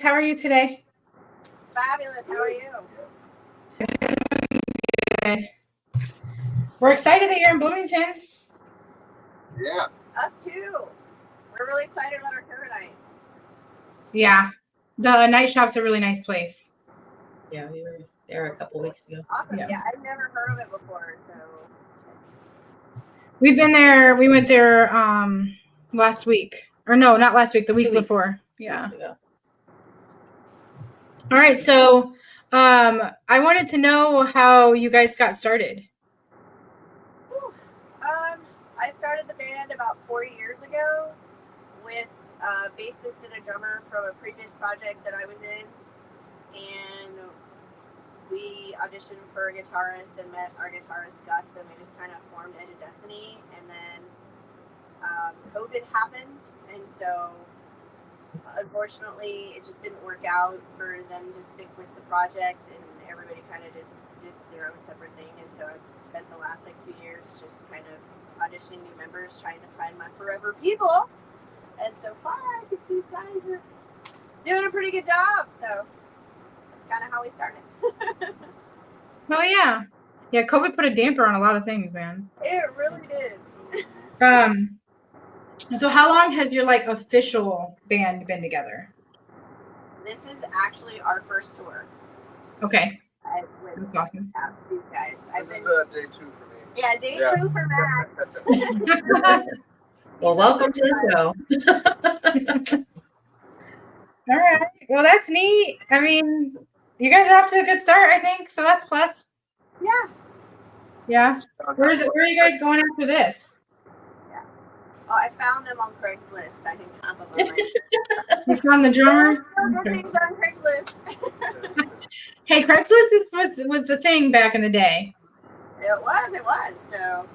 How are you today? Fabulous. How are you? Good. We're excited that you're in Bloomington. Yeah. Us too. We're really excited about our cover night. Yeah. The night shop's a really nice place. Yeah, we were there a couple weeks ago. Awesome. Yeah. Yeah, I've never heard of it before. So We've been there. We went there last week. Or no, not last week, the week 2 weeks. before. 2 Yeah. weeks ago. All right. So I wanted to know how you guys got started. I started the band about 4 years ago with a bassist and a drummer from a previous project that I was in, and we auditioned for a guitarist and met our guitarist Gus, and we just kind of formed Edge of Destiny. And then COVID happened, and so unfortunately it just didn't work out for them to stick with the project, and everybody kind of just did their own separate thing. And so I've spent the last 2 years just kind of auditioning new members, trying to find my forever people. And so far I think these guys are doing a pretty good job, so that's kind of how we started. Oh yeah. Yeah, COVID put a damper on a lot of things, man. It really did. So how long has your official band been together? This is actually our first tour. Okay. With That's awesome. these guys. This is day 2 for me. Yeah, day 2 for Max. Well, welcome to the show. All right. Well, that's neat. I mean, you guys are off to a good start, I think. So that's plus. Yeah. Yeah. Where are you guys going after this? Oh, I found them on Craigslist. I think half of them. You found the drummer? Good things on Craigslist. Hey, Craigslist was the thing back in the day. It was. So,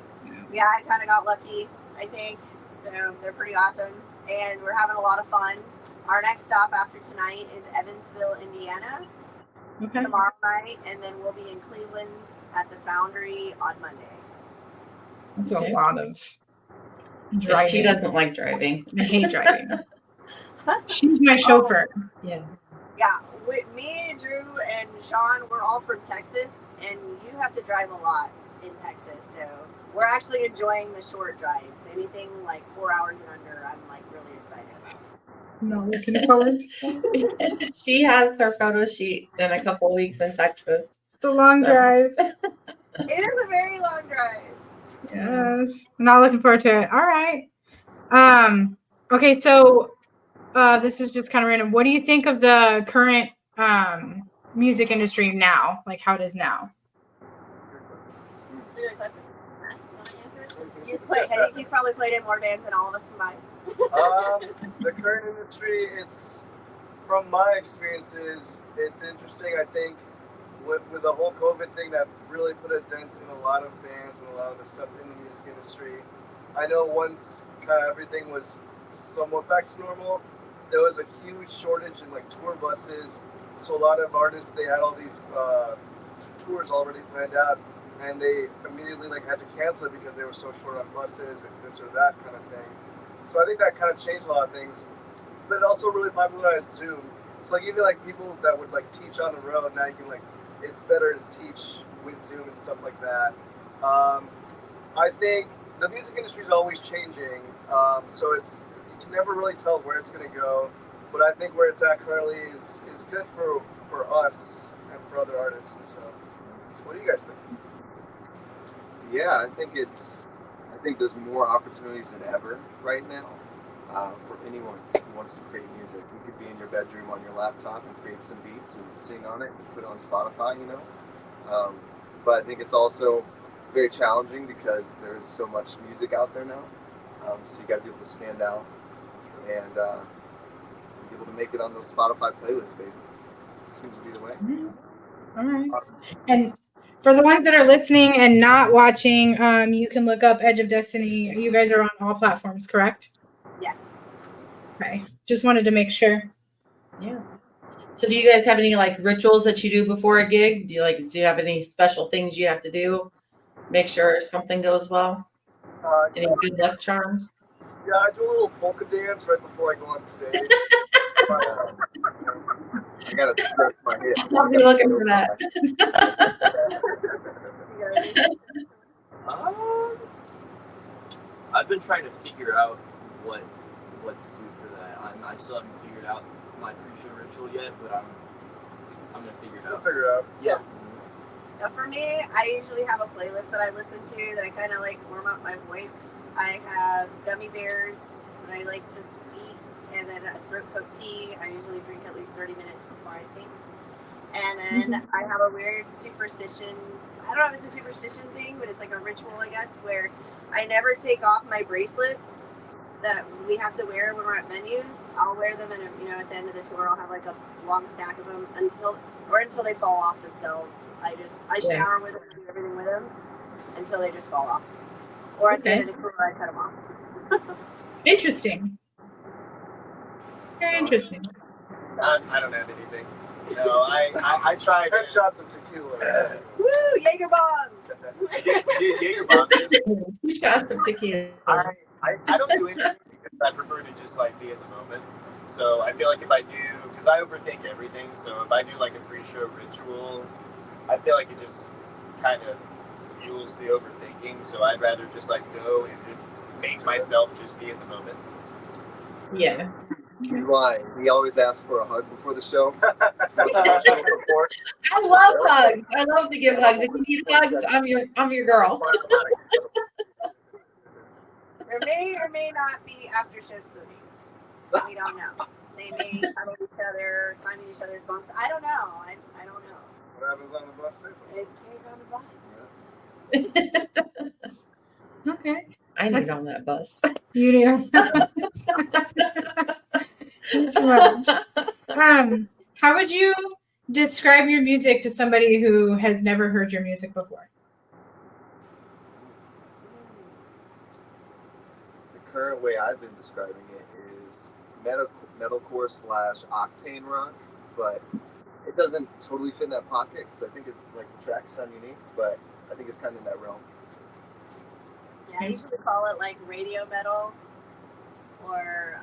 yeah, I kind of got lucky, I think. So, they're pretty awesome. And we're having a lot of fun. Our next stop after tonight is Evansville, Indiana. Okay. Tomorrow night. And then we'll be in Cleveland at the Foundry on Monday. That's a lot of She driving. doesn't like driving. I hate driving. She's my chauffeur. Yeah. Yeah, me, Drew, and Sean, we're all from Texas, and you have to drive a lot in Texas. So we're actually enjoying the short drives. Anything like 4 hours and under, I'm really excited about. No, looking forward. She has her photo shoot in a couple weeks in Texas. It's a long drive. It is a very long drive. Yes. I'm not looking forward to it. All right. Okay, so this is just kind of random. What do you think of the current music industry now? Like how it is now? That's a good question. Max, you want to answer it? Since I think he's probably played in more bands than all of us combined. The current industry, it's from my experiences, it's interesting. I think with the whole COVID thing, that really put a dent in a lot of bands and a lot of the stuff in the music industry. I know once kind of everything was somewhat back to normal, there was a huge shortage in tour buses. So a lot of artists, they had all these tours already planned out, and they immediately had to cancel it because they were so short on buses and this or that kind of thing. So I think that kind of changed a lot of things, but it also really popularized Zoom. So even people that would teach on the road, now you can it's better to teach with Zoom and stuff like that. I think the music industry is always changing, so you can never really tell where it's going to go. But I think where it's at currently is good for us and for other artists. So, what do you guys think? Yeah, I think there's more opportunities than ever right now for anyone who wants to create music. You could be in your bedroom on your laptop and create some beats and sing on it and put it on Spotify, But I think it's also very challenging because there's so much music out there now. So you got to be able to stand out and be able to make it on those Spotify playlists, baby. Seems to be the way. All right. And for the ones that are listening and not watching, you can look up Edge of Destiny. You guys are on all platforms, correct? Yes. Okay. Just wanted to make sure. Yeah. So do you guys have any rituals that you do before a gig? Do you have any special things you have to do? Make sure something goes well? Any good luck charms? Yeah, I do a little polka dance right before I go on stage. I gotta stretch my hip. I'll be looking for that. I've been trying to figure out what to do for that. I still haven't figured out my pre-show ritual yet, but I'm gonna figure it We'll out. figure it out. Yeah. Now for me, I usually have a playlist that I listen to that I kind of like warm up my voice. I have gummy bears that I like to eat, and then a throat coat tea. I usually drink at least 30 minutes before I sing. And then I have a weird superstition. I don't know if it's a superstition thing, but it's like a ritual, I guess, where I never take off my bracelets that we have to wear when we're at venues. I'll wear them, and at the end of the tour, I'll have like a long stack of them until they fall off themselves. I shower with them, do everything with them until they just fall off. Or at the end of the tour, I cut them off. Interesting. Very interesting. I don't have anything. No, I tried 10 shots of tequila. Woo! Jaeger bombs! Jaeger bombs. 2 shots of tequila. I don't do anything because I prefer to just like be in the moment. So I feel like if I do, because I overthink everything. So if I do like a pre-show ritual, I feel like it just kind of fuels the overthinking. So I'd rather just like go and make myself just be in the moment. Yeah. You're lying. We always ask for a hug before the show. I love hugs. I love to give hugs. If you need hugs, I'm your girl. There may or may not be after show spooning. We don't know. They may cuddle each other, climb in each other's bunks. I don't know. I don't know. What happens on the bus stays on It stays on the bus. Okay. I need on that bus. You do. How would you describe your music to somebody who has never heard your music before? The current way I've been describing it is metalcore / octane rock, but it doesn't totally fit in that pocket because I think it's like the tracks sound unique, but I think it's kind of in that realm. Yeah, I usually call it like radio metal, or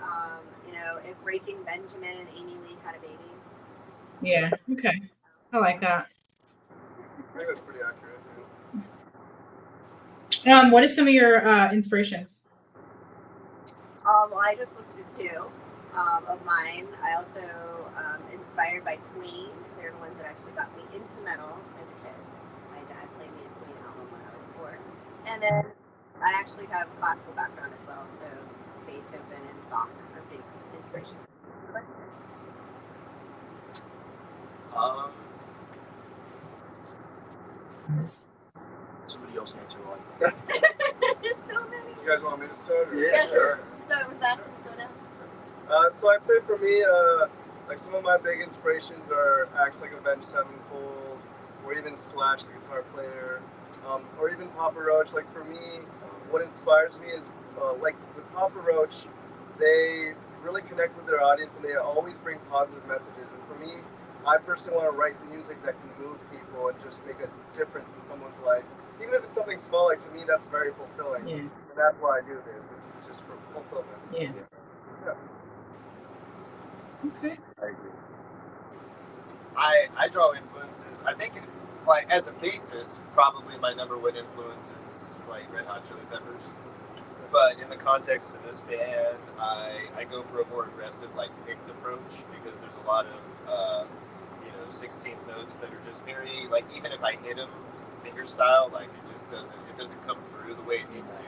if Breaking Benjamin and Amy Lee had a baby. Yeah. Okay. I like that. I think that's pretty accurate. What is some of your inspirations? Well, I just listened to 2 of mine. I also inspired by Queen. They're the ones that actually got me into metal as a kid. My dad played me a Queen album when I was 4. And then I actually have a classical background as well, so Beethoven and Bach are big inspirations. Somebody else answer one. There's so many. You guys want me to start? Or? Yeah, Sure. Just start with that. Let's go down. So I'd say for me, like some of my big inspirations are acts like Avenged Sevenfold, or even Slash, the guitar player, or even Papa Roach. Like for me, what inspires me is like with Papa Roach, they really connect with their audience and they always bring positive messages. And for me, I personally want to write music that can move people and just make a difference in someone's life. Even if it's something small, like to me, that's very fulfilling. Yeah. And that's why I do this. It's just for fulfillment. Yeah. Okay. I agree. I draw influences. I think, like as a bassist, probably my number one influence is like Red Hot Chili Peppers. But in the context of this band, I go for a more aggressive, like picked approach because there's a lot of 16th notes that are just very like even if I hit them finger style, like it doesn't come through the way it needs to.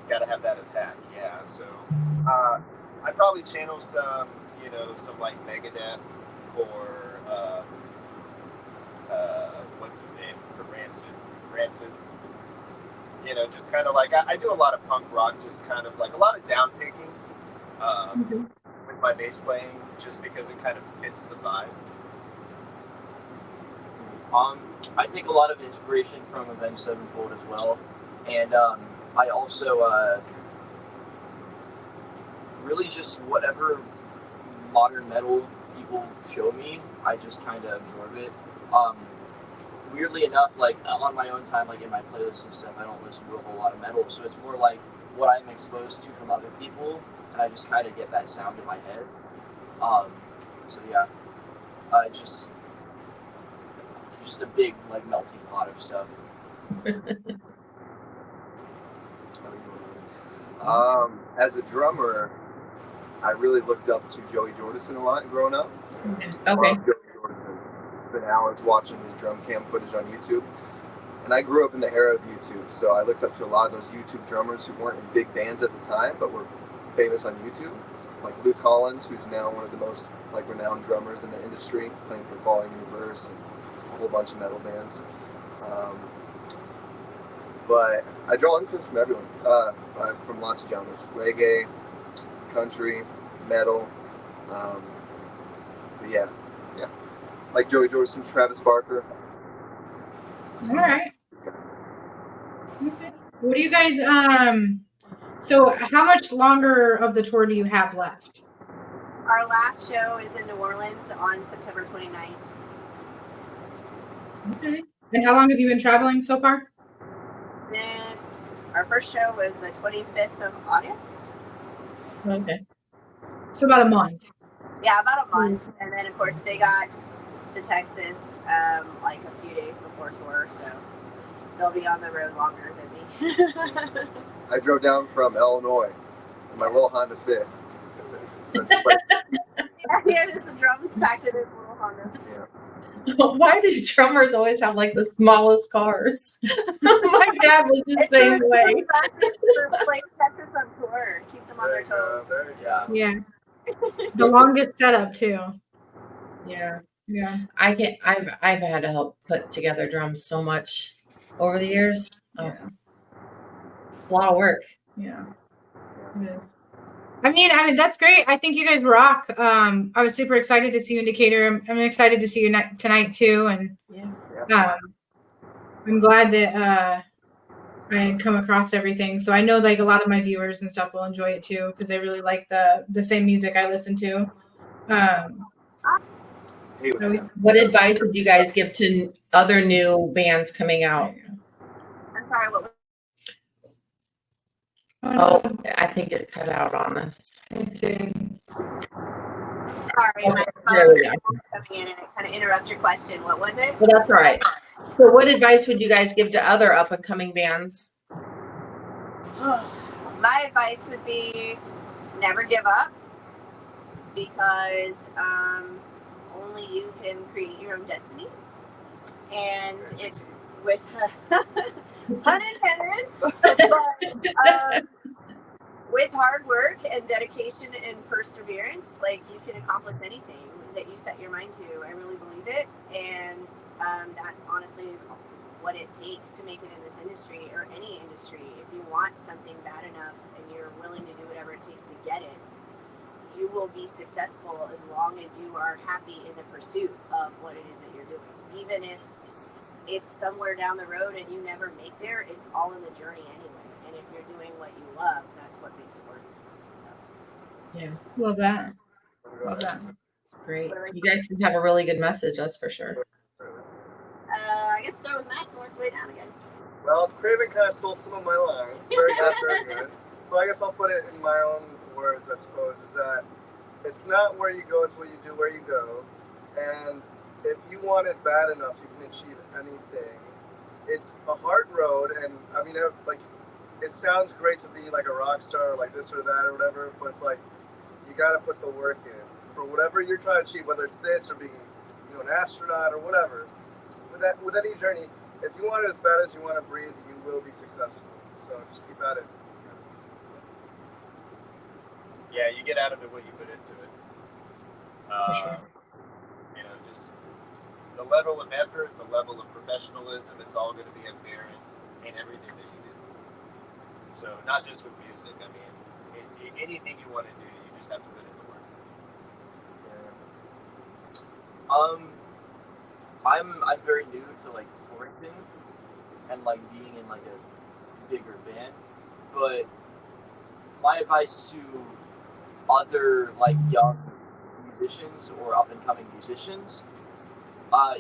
Got to have that attack, yeah. So I probably channel some like Megadeth or what's his name for Rancid. Just kind of like I do a lot of punk rock, just kind of like a lot of down picking with my bass playing, just because it kind of fits the vibe. I take a lot of inspiration from Avenged Sevenfold as well, and I also really just whatever modern metal people show me, I just kind of absorb it. Weirdly enough, like on my own time, like in my playlists and stuff, I don't listen to a whole lot of metal, so it's more like what I'm exposed to from other people, and I just kind of get that sound in my head. So yeah. Just a big like melting pot of stuff. As a drummer, I really looked up to Joey Jordison a lot growing up. Okay. Love Joey Jordison. Spent hours watching his drum cam footage on YouTube. And I grew up in the era of YouTube, so I looked up to a lot of those YouTube drummers who weren't in big bands at the time, but were famous on YouTube. Like Luke Collins, who's now one of the most like renowned drummers in the industry, playing for Falling Universe and a whole bunch of metal bands. But I draw influence from everyone, from lots of genres: reggae, country, metal. But yeah, like Joey Jordison, Travis Barker. All right. Okay. What do you guys so how much longer of the tour do you have left? Our last show is in New Orleans on September 29th. Okay. And how long have you been traveling so far? Since our first show was the 25th of August. Okay. So about a month. Yeah, about a month. And then, of course, they got to Texas like a few days before tour, so they'll be on the road longer than me. I drove down from Illinois in my little Honda Fit. So it's like, Yeah, just the drums packed in his little Honda. yeah. Why do drummers always have like the smallest cars? My dad was the same way. Like Texas on tour keeps them on their toes. Yeah. Yeah. The longest setup too. Yeah. Yeah. I've had to help put together drums so much over the years. Yeah. A lot of work. Yeah. It is. I mean, that's great. I think you guys rock. I was super excited to see you in Decatur. I'm excited to see you tonight too. And I'm glad that I had come across everything. So I know like a lot of my viewers and stuff will enjoy it too because they really like the same music I listen to. What advice would you guys give to other new bands coming out? I'm sorry, what was Oh, I think it cut out on us. sorry, my There phone we go. coming in and it kind of interrupted your question. What was it? Well, that's all right. So what advice would you guys give to other up and coming bands? My advice would be never give up because only you can create your own destiny. And it's with pun intended, but with hard work and dedication and perseverance, like you can accomplish anything that you set your mind to. I really believe it, and that honestly is what it takes to make it in this industry or any industry. If you want something bad enough and you're willing to do whatever it takes to get it, you will be successful as long as you are happy in the pursuit of what it is that you're doing. Even if it's somewhere down the road and you never make there, it's all in the journey anyway. And if you're doing what you love, that's what makes it worth it. Yeah, Love that. Love that. it's great. You guys seem to have a really good message, that's for sure. I guess start with Max and work way down again. Well, Craven kind of stole some of my lines. Very good, very good. But I guess I'll put it in my own words, I suppose, is that it's not where you go, it's what you do where you go. And if you want it bad enough, you can achieve anything. It's a hard road, and I mean, it sounds great to be like a rock star or like this or that or whatever, but it's like you got to put the work in for whatever you're trying to achieve, whether it's this or being, an astronaut or whatever. With any journey, if you want it as bad as you want to breathe, you will be successful. So just keep at it. Yeah, you get out of it what you put into it. For sure. Just the level of effort, the level of professionalism, it's all going to be apparent in everything that you do. So not just with music, I mean, anything you want to do, you just have to put in the work. I'm very new to like touring and like being in like a bigger band, but my advice to other like young musicians or up and coming musicians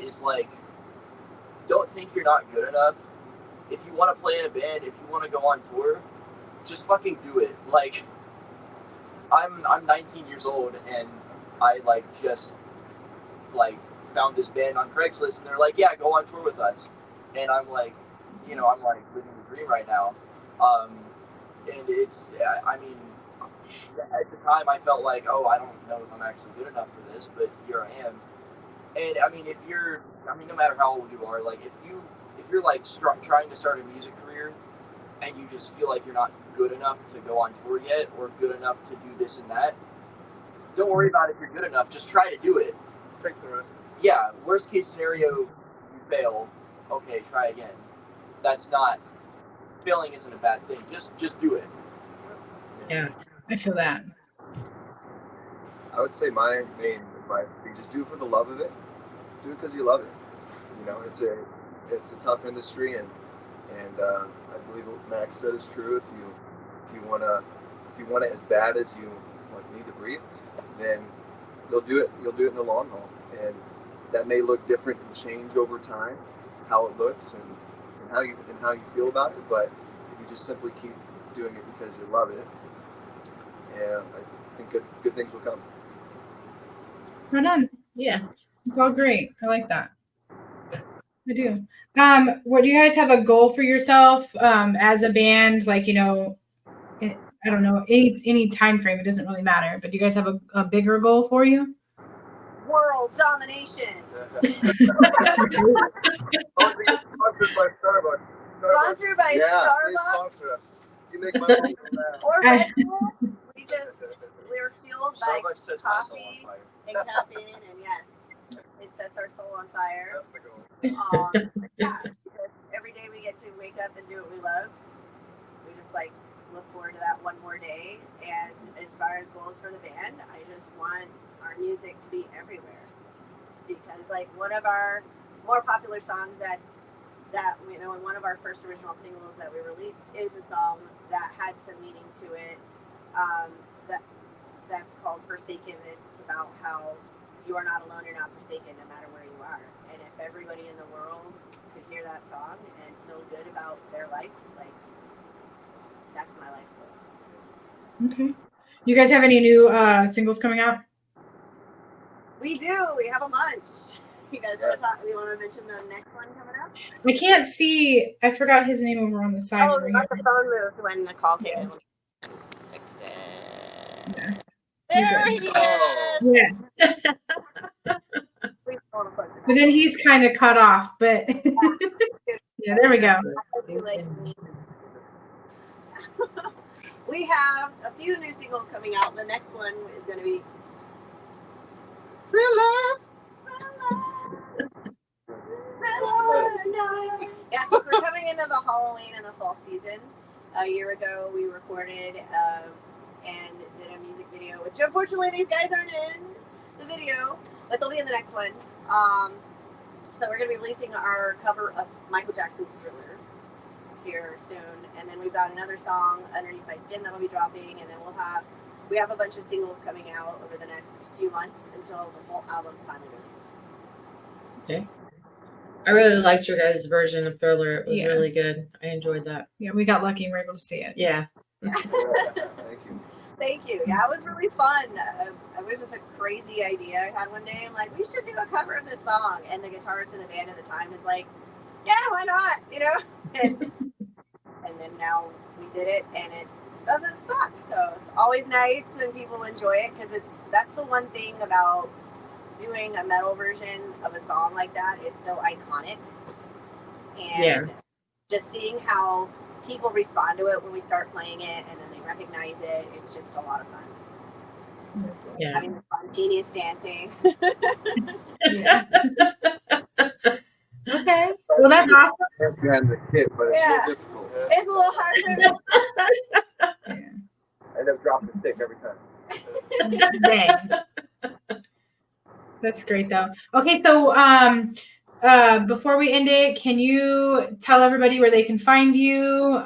is like, don't think you're not good enough. If you want to play in a band, if you want to go on tour, just fucking do it. Like, I'm 19 years old and I like just like found this band on Craigslist, and they're like, yeah, go on tour with us. And I'm like, you know, I'm like living the dream right now. And it's, I mean, at the time I felt like, oh, I don't know if I'm actually good enough for this, but here I am. And I mean, no matter how old you are, like if you're like trying to start a music career and you just feel like you're not good enough to go on tour yet or good enough to do this and that, don't worry about if you're good enough. Just try to do it. Take the risk. Yeah, worst case scenario, you fail. Okay, try again. Failing isn't a bad thing. Just do it. Yeah, I feel that. I would say my main advice would be just do it for the love of it. Do it because you love it. You know, it's a tough industry, and I believe what Max said is true. If you want it as bad as you need to breathe, then you'll do it. You'll do it in the long haul, and that may look different and change over time, how it looks and how you feel about it. But if you just simply keep doing it because you love it, and I think good things will come. We're done. Yeah. It's all great. I like that. I do. What do you guys have a goal for yourself as a band? Like, you know, I don't know, any time frame. It doesn't really matter. But do you guys have a bigger goal for you? World domination. Sponsored by Starbucks. Sponsored by Yeah, Please Starbucks sponsor us. You make money from that. or Red Bull. We're fueled by Starbucks sets my soul on coffee fire. and caffeine, and yes, it sets our soul on fire. That's the goal. Yeah, because every day we get to wake up and do what we love. We just like look forward to that one more day. And as far as goals for the band, I just want our music to be everywhere. Because like one of our more popular songs that you know, and one of our first original singles that we released is a song that had some meaning to it. That's called Forsaken. It's about how you are not alone, you're not forsaken, no matter where you are. And if everybody in the world could hear that song and feel good about their life, like that's my life goal. Okay. You guys have any new singles coming out? We do. We have a bunch. You guys want to talk? We want to mention the next one coming up? I can't see. I forgot his name over on the side. Oh, over not here. the phone moved when Nicole came in. Fix it. Yeah. There he is. Yeah. Please hold on closer. But then he's kind of cut off. But yeah, there we go. We have a few new singles coming out. The next one is going to be Yeah, since we're coming into the Halloween and the fall season, a year ago we recorded and did a music video, which unfortunately these guys aren't in the video, but they'll be in the next one. So we're going to be releasing our cover of Michael Jackson's Thriller here soon, and then we've got another song, Underneath My Skin, that'll be dropping, and then we have a bunch of singles coming out over the next few months until the whole album's finally released. Okay. I really liked your guys' version of Thriller. It was Yeah. really good. I enjoyed that. Yeah, we got lucky and were able to see it. Yeah. Thank you. Thank you. Yeah, it was really fun. It was just a crazy idea I had one day. I'm like, we should do a cover of this song. And the guitarist in the band at the time is like, yeah, why not? You know? And then now we did it, and it doesn't suck. So it's always nice when people enjoy it, because that's the one thing about doing a metal version of a song like that. It's so iconic. And just seeing how people respond to it when we start playing it, and then they recognize it, it's just a lot of fun. Yeah. Having the spontaneous dancing. Yeah. Okay. Well, that's awesome. You had the kit, but it's Yeah. so difficult. It's a little hard for me. I end up dropping the stick every time. Dang. That's great, though. Okay, so before we end it, can you tell everybody where they can find you?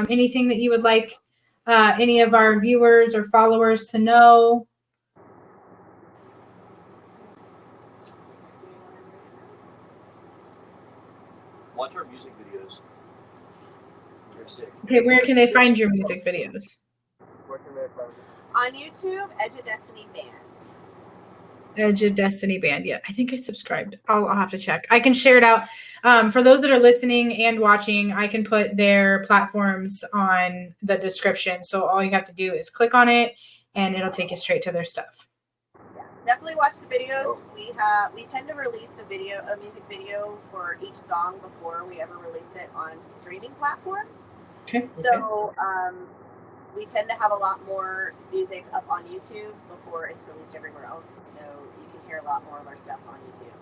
Anything that you would like any of our viewers or followers to know? Watch our music videos. They're sick. Okay, where can they find your music videos? Where can they find us? On YouTube, Edge of Destiny Band. Edge of Destiny band yet. I think I subscribed. I'll have to check. I can share it out. For those that are listening and watching, I can put their platforms on the description. So all you have to do is click on it and it'll take you straight to their stuff. Yeah, definitely watch the videos. We tend to release a music video for each song before we ever release it on streaming platforms. Okay. So we tend to have a lot more music up on YouTube before it's released everywhere else. So you can hear a lot more of our stuff on YouTube,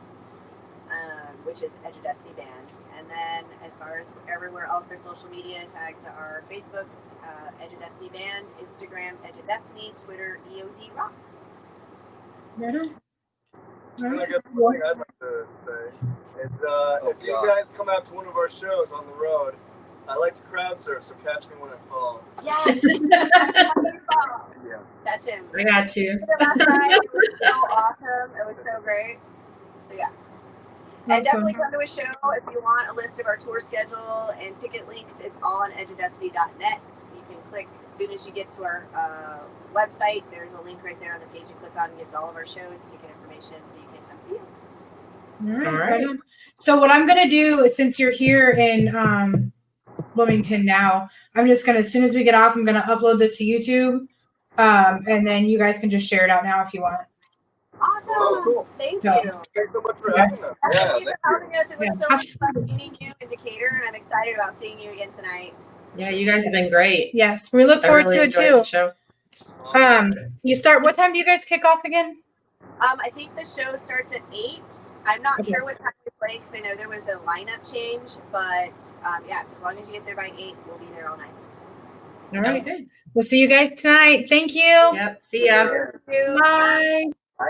which is Edge of Destiny Band. And then as far as everywhere else, our social media tags are Facebook, Edge of Destiny Band, Instagram, Edge of Destiny, Twitter, EOD Rocks. Right on. And I guess one thing I'd like to say is if you guys come out to one of our shows on the road, I like to crowd surf, so catch me when I fall. Yes! Yeah. Catch him. I got you. Last night, it was so awesome. It was so great. So yeah. And definitely come to a show if you want a list of our tour schedule and ticket links. It's all on edgeofdestiny.net. You can click as soon as you get to our website. There's a link right there on the page you click on. It gives all of our shows, ticket information, so you can come see us. All right. So what I'm going to do, since you're here in Bloomington now, I'm just going to, as soon as we get off, I'm going to upload this to YouTube. And then you guys can just share it out now if you want. Awesome. Oh, cool. Thank So- you. Thanks so much for having us. Thank you for having us. It was Yeah, so much fun meeting you in Decatur, and I'm excited about seeing you again tonight. Yeah, you guys have been great. Yes, we look I forward really to it enjoyed too. the show. You start, what time do you guys kick off again? I think the show starts at 8. I'm not Okay. sure what time we play because I know there was a lineup change, but yeah, as long as you get there by 8, we'll be there all night. All right. We'll see you guys tonight. Thank you. Yep. See ya. Thank you. Bye.